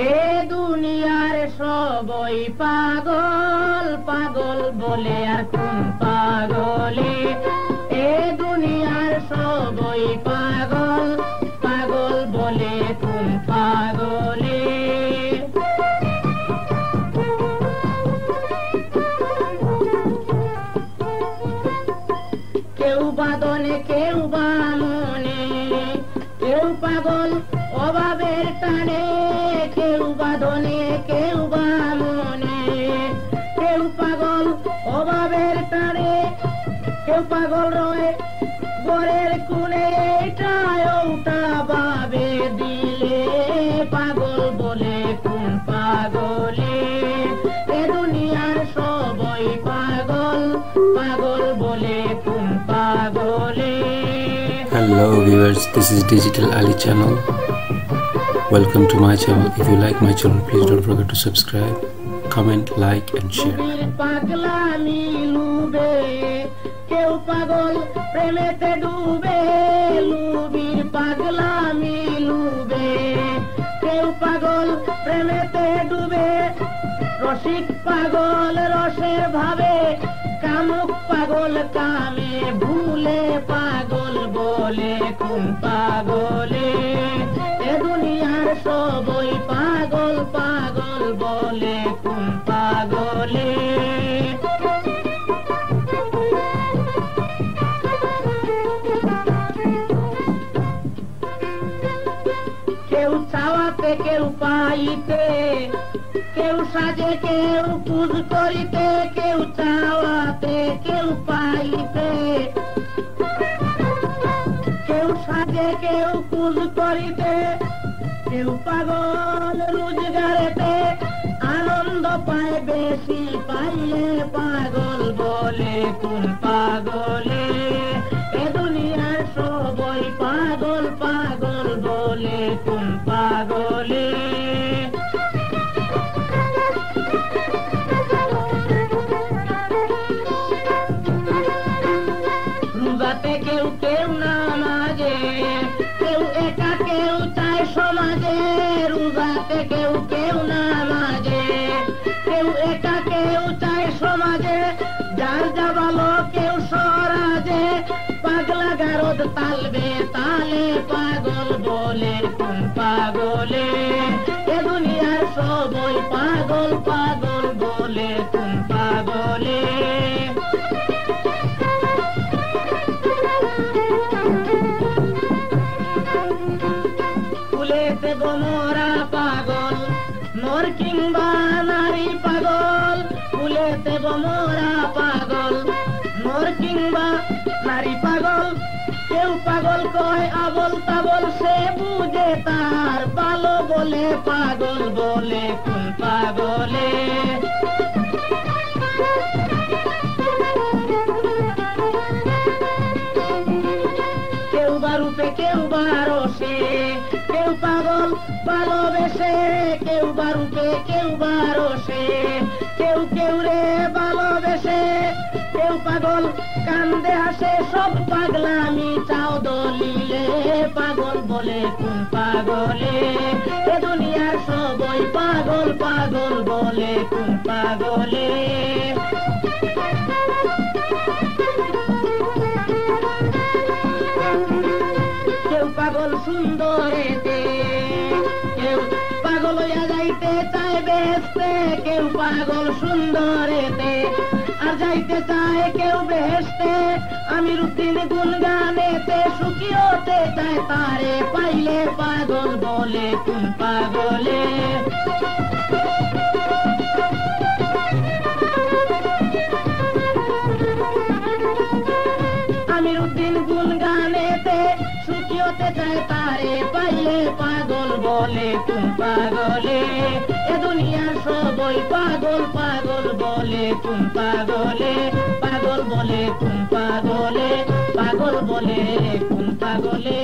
এ দুনিয়ার সবাই পাগল পাগল বলে আর কোন পাগলে এ দুনিয়ার সবাই পাগল পাগল বলে কোন পাগলে কেউ বাদনে কেউ বা মনে কেউ পাগল অভাবের টানে কেউ বাদনে কেউ বা মনে কেউ পাগল অভাবের টানে কেউ পাগল রয়ে ঘরের কোণে এটা ওটা ভাবে দিলে পাগল বলে কোন পাগলে এ দুনিয়ার সবাই পাগল পাগল বলে কোন পাগলে Hello viewers, this is Digital Ali channel. Welcome to my channel. If you like my channel, please don't forget to subscribe, comment, like and share. পাগলামি লুবে কেউ পাগল প্রেমেতে ডুবে লুবির পাগলামি লুবে কেউ পাগল প্রেমেতে ডুবে রসিক পাগল রসের ভাবে কামুক পাগল কামে ভুলে পাগল বলে কোন পাগলে এ দুনিয়ার সবাই পাগল পাগল বলে কোন পাগলে কেউ চাওয়াতে কেউ পাইতে কেউ সাজে কেউ পুজ করিতে কেউ চাওয়াতে কেউ পাইতে কেউ সাজে কেউ পুজ করিতে কেউ পাগল রোজগারেতে আনন্দ পায় বেশি পাইলে পাগল বলে কোন পাগলে এ দুনিয়ার সবাই পাগল পাগল বলে কোন পাগলে রোজাতে কেউ কেউ নামাজে কেউ একা কেউ চায় সমাজে রোজাতে কেউ কেউ নামাজে কেউ একা কেউ চায় সমাজে যার যা ভালো কেউ স্বরাজে পাগলা গারদ তালবে তালে পাগল বলে কোন পাগলে এ দুনিয়ার সবাই পাগল পাগল বলে কোন পাগলে ফুলেতে গোমরা পাগল নর কিংবা নারী পাগল ফুলেতে গোমরা পাগল নর কিংবা নারী পাগল কেউ পাগল কয় আবল তাবল সে বুঝে তার ভালো বলে পাগল বলে কোন পাগলে কেউ বা রূপে কেউ বা রসে কেউ পাগল ভালোবেসে কেউ বা রূপে কেউ বা রসে কেউ কেউ রে ভালোবেসে কেউ পাগল কান্দে হাসে সব পাগলামি চাও দলিলে পাগল বলে কোন পাগলে এ দুনিয়ার সবাই পাগল পাগল বলে কোন পাগলে কেউ পাগল সুন্দরেতে কেউ পাগল হইয়া যাইতে চায় বেহেশতে কেউ পাগল সুন্দরেতে আর যাইতে চায় কেউ বেহেশতে আমিরুদ্দিন গুণ গানেতে সুখী হতে চায় তারে পাইলে পাগল বলে কোন পাগলে আমিরুদ্দিন গুণ গানেতে সুখী হতে চায় তারে পাইলে পাগল বলে কোন পাগলে এ দুনিয়ার সবাই পাগল পাগল বলে কোন পাগলে পাগল বলে কোন পাগলে পাগল বলে কোন পাগলে